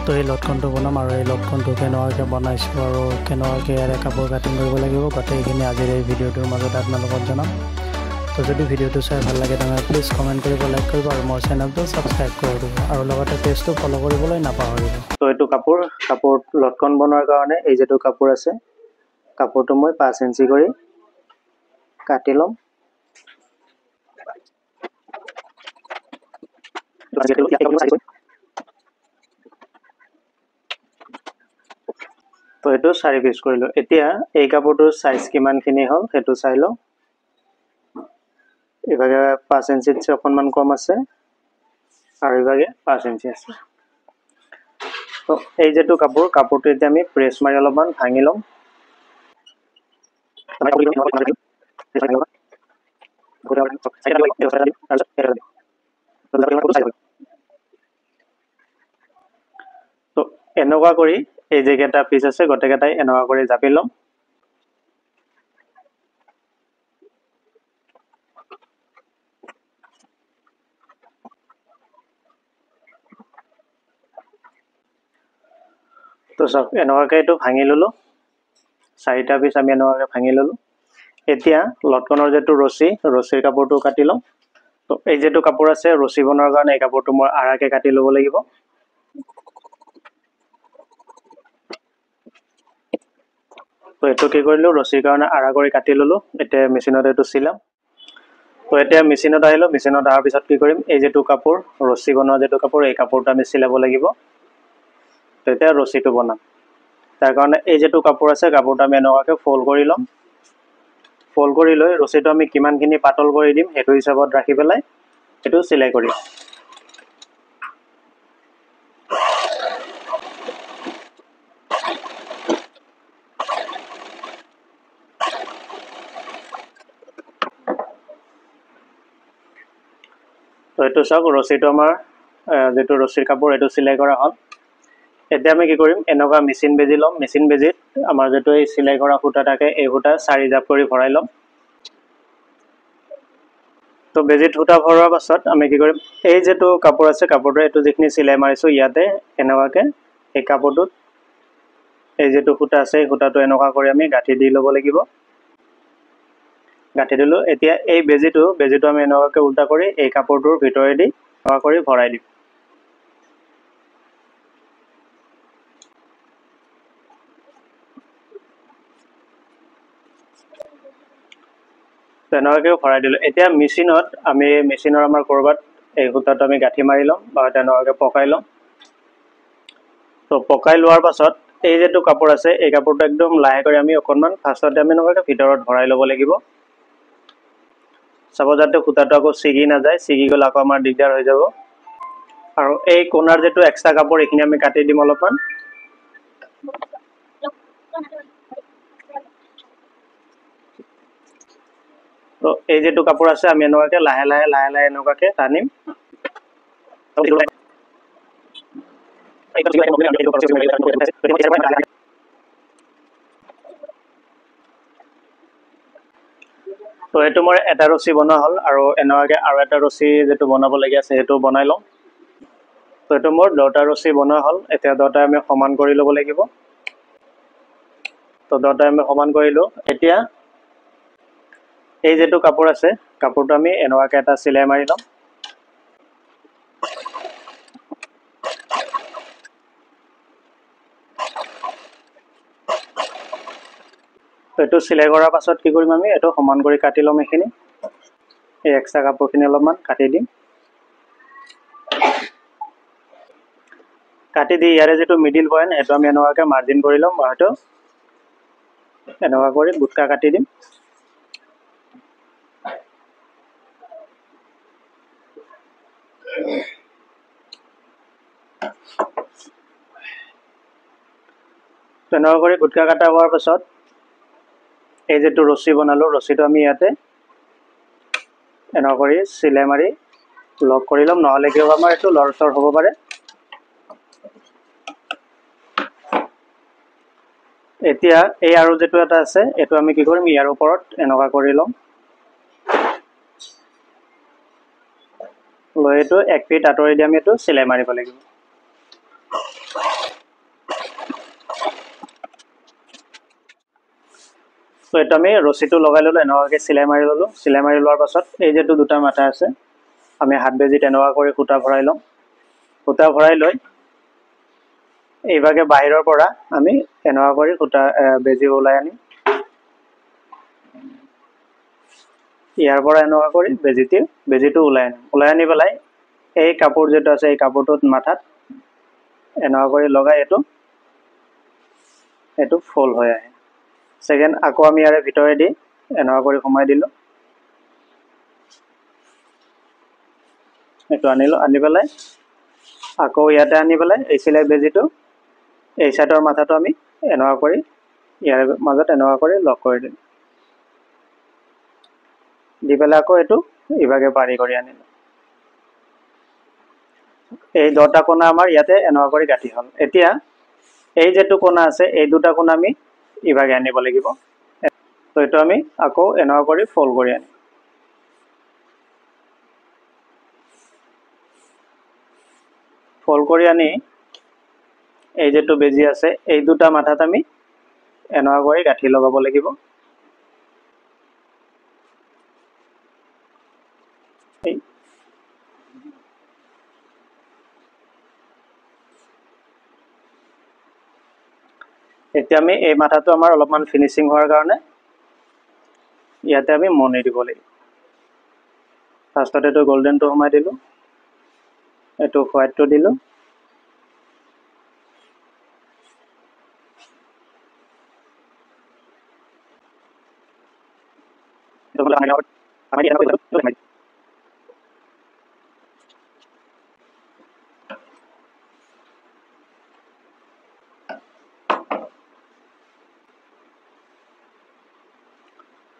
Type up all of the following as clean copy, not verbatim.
তো এই লটকনটো বনাম আৰু এই লটকনটো কেনেকুৱাকৈ বনাইছোঁ আৰু কেনেকুৱাকৈ ইয়াৰে কাপোৰ কাটিং কৰিব লাগিব গোটেইখিনি আজিৰ এই ভিডিঅ'টোৰ মাজত আপোনালোকক জনাম। তো যদি ভিডিঅ'টো চাই ভাল লাগে তেনেহ'লে প্লিজ কমেণ্ট কৰিব, লাইক কৰিব আৰু মোৰ চেনেলটো ছাবস্ক্ৰাইব কৰি দিব আৰু লগতে পেজটো ফ'ল' কৰিবলৈ নাপাহৰিব। তো এইটো কাপোৰ লটকন বনোৱাৰ কাৰণে এই যিটো কাপোৰ আছে, কাপোৰটো মই 5 ইঞ্চি কৰি কাটি ল'ম। তো এইটো 4 পিচ কৰিলোঁ। এতিয়া এই কাপোৰটোৰ চাইজ কিমানখিনি হ'ল সেইটো চাই লওঁ। ইভাগে 5 ইঞ্চিতছে অকণমান কম আছে আৰু ইভাগে 5 ইঞ্চি আছে। তো এই যিটো কাপোৰটো এতিয়া আমি প্ৰেছ মাৰি অলপমান ভাঙি ল'ম। তো এনেকুৱা কৰি এই যেইকেইটা পিচ আছে গোটেইকেইটাই এনেকুৱা কৰি জাপি ল'ম। তো চাওক এনেকুৱাকৈ এইটো ভাঙি ল'লোঁ, 4টা পিচ আমি এনেকুৱাকৈ ভাঙি ল'লোঁ। এতিয়া লটকনৰ যিটো ৰছীৰ কাপোৰটো কাটি ল'ম। তো এই যিটো কাপোৰ আছে ৰছী বনোৱাৰ কাৰণে এই কাপোৰটো মই আঢ়াকৈ কাটি ল'ব লাগিব। তো এইটো কি কৰিলোঁ, ৰছীৰ কাৰণে আঢ়া কৰি কাটি ল'লোঁ। এতিয়া মেচিনত এইটো চিলাম। তো এতিয়া মেচিনত আহিলোঁ। মেচিনত অহাৰ পিছত কি কৰিম, এই যিটো কাপোৰ ৰছী বনোৱা যিটো কাপোৰ এই কাপোৰটো আমি চিলাব লাগিব। তো এতিয়া ৰছীটো বনাম। তাৰ কাৰণে এই যিটো কাপোৰ আছে কাপোৰটো আমি এনেকুৱাকৈ ফ'ল্ড কৰি ল'ম। ফ'ল্ড কৰি লৈ ৰছীটো আমি কিমানখিনি পাতল কৰি দিম সেইটো হিচাপত ৰাখি পেলাই এইটো চিলাই কৰিম। তো এইটো চাওক ৰছীটো আমাৰ যিটো ৰছীৰ কাপোৰ এইটো চিলাই কৰা হ'ল। এতিয়া আমি কি কৰিম, এনেকুৱা মেচিন বেজি ল'ম। মেচিন বেজিত আমাৰ যিটো এই চিলাই কৰা সূতা থাকে এই সূতা 4 জাপ কৰি ভৰাই ল'ম। তো বেজিত সূতা ভৰোৱাৰ পাছত আমি কি কৰিম, এই যিটো কাপোৰ আছে কাপোৰটো এইটো যিখিনি চিলাই মাৰিছোঁ ইয়াতে এনেকুৱাকৈ এই কাপোৰটোত এই যিটো সূতা আছে এই সূতাটো এনেকুৱা কৰি আমি গাঁঠি দি ল'ব লাগিব। গাঁঠি দিলোঁ। এতিয়া এই বেজিটো আমি এনেকুৱাকৈ উল্টা কৰি এই কাপোৰটোৰ ভিতৰেদি এনেকুৱা কৰি ভৰাই দিম। তেনেকুৱাকৈও ভৰাই দিলোঁ। এতিয়া মেচিনৰ আমাৰ ক'ৰবাত এই সূতাটো আমি গাঁঠি মাৰি ল'ম বা তেনেকুৱাকৈ পকাই ল'ম। তো পকাই লোৱাৰ পাছত এই যিটো কাপোৰ আছে এই কাপোৰটো একদম লাহে কৰি আমি অকণমান ফাৰ্ষ্টতে আমি এনেকুৱাকৈ ভিতৰত ভৰাই ল'ব লাগিব। চাব যাতে সূতাটো আকৌ ছিগি নাযায়, ছিগি গ'লে আকৌ আমাৰ দিগদাৰ হৈ যাব। আৰু এই কোণাৰ যিটো এক্সট্ৰা কাপোৰ এইখিনি আমি কাটি দিম অলপমান। তো এই যিটো কাপোৰ আছে আমি এনেকুৱাকৈ লাহে লাহে এনেকুৱাকৈ টানিম। তো এইটো মোৰ এটা ৰছী বনোৱা হ'ল আৰু এনেকুৱাকৈ আৰু এটা ৰছী যিটো বনাবলগীয়া আছে সেইটো বনাই লওঁ। তো এইটো মোৰ 10টা ৰছী বনোৱা হ'ল। এতিয়া 10টা আমি সমান কৰি ল'ব লাগিব। তো 10টা আমি সমান কৰিলোঁ। এতিয়া এই যিটো কাপোৰ আছে কাপোৰটো আমি এনেকুৱাকৈ এটা চিলাই মাৰি ল'ম। তো এইটো চিলাই কৰাৰ পাছত কি কৰিম, আমি এইটো সমান কৰি কাটি ল'ম। এইখিনি এই এক্সট্ৰা কাপোৰখিনি অলপমান কাটি দিম। কাটি দি ইয়াৰে যিটো মিডিল পইণ্ট সেইটো আমি এনেকুৱাকৈ মাৰ্জিন কৰি ল'ম বা হয়তো এনেকুৱা কৰি বুটকা কাটি দিম। তেনেকুৱা কৰি গুটকা কটা হোৱাৰ পাছত এই যিটো ৰছী বনালোঁ ৰছীটো আমি ইয়াতে এনেকুৱা কৰি চিলাই মাৰি লক কৰি ল'ম, নহ'লে কি হ'ব আমাৰ এইটো লৰচৰ হ'ব পাৰে। এতিয়া এই আৰু যিটো এটা আছে এইটো আমি কি কৰিম, ইয়াৰ ওপৰত এনেকুৱা কৰি ল'ম। লৈ এইটো 1 ফিট আঁতৰি দি আমি এইটো চিলাই মাৰিব লাগিব। এইটো আমি ৰছীটো লগাই ল'লোঁ, এনেকুৱাকৈ চিলাই মাৰি ল'লোঁ। চিলাই মাৰি লোৱাৰ পাছত এই যিটো দুটা মাথা আছে আমি হাত বেজীত এনেকুৱা কৰি সূতা ভৰাই লওঁ। সূতা ভৰাই লৈ এইভাগে বাহিৰৰ পৰা আমি এনেকুৱা কৰি সূতা বেজী ওলাই আনি ইয়াৰ পৰা এনেকুৱা কৰি বেজীটো ওলাই আনি পেলাই এই কাপোৰ যেটো আছে এই কাপোৰটোত মাথাত এনেকুৱা কৰি লগাই এইটো ফোল্ড হৈ আহে। সেকেন্ড আকৌ আমি ইয়াৰে ভিতৰেদি এনেকুৱা কৰি সোমাই দিলোঁ। এইটো আনিলোঁ, আনি পেলাই আকৌ ইয়াতে আনি পেলাই এই চিলাই বেজীটো এই সাইডৰ মাথাটো আমি এনেকুৱা কৰি ইয়াৰ মাজত এনেকুৱা কৰি লক কৰি দিলোঁ। দি পেলাই আকৌ এইটো ইভাগে পাৰি কৰি আনিলোঁ। এই দুটা কোণা আমাৰ ইয়াতে এনেকুৱা কৰি গাঁঠি হ'ল। এতিয়া এই যেটো কোণা আছে এই দুটা কোণা আমি ইভাগে আনিব লাগিব। তো এইটো আমি আকৌ এনেকুৱা কৰি ফোল্ড কৰি আনিম। ফোল্ড কৰি আনি এই যেটো বেজী আছে এই দুটা মাথাত আমি এনেকুৱা কৰি গাঁঠি লগাব লাগিব। এতিয়া আমি এই মাথাটো আমাৰ অলপমান ফিনিশিং হোৱাৰ কাৰণে ইয়াতে আমি মণি দিব লাগিব। ফাৰ্ষ্টতে এইটো গোল্ডেনটো সোমাই দিলোঁ, এইটো হোৱাইটটো দিলোঁ,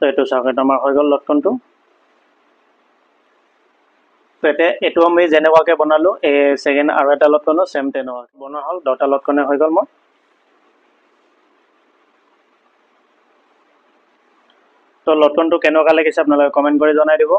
তো এইটো চাওক এইটো আমাৰ হৈ গ'ল লটকনটো। তো এতিয়া এইটো আমি যেনেকুৱাকৈ বনালোঁ এই সেকেন্ড আৰু এটা লটকনো সেম তেনেকুৱাকৈ বনোৱা হ'ল। দুটা লটকনে হৈ গ'ল মোৰ। তো লটকনটো কেনেকুৱা লাগিছে আপোনালোকে কমেণ্ট কৰি জনাই দিব।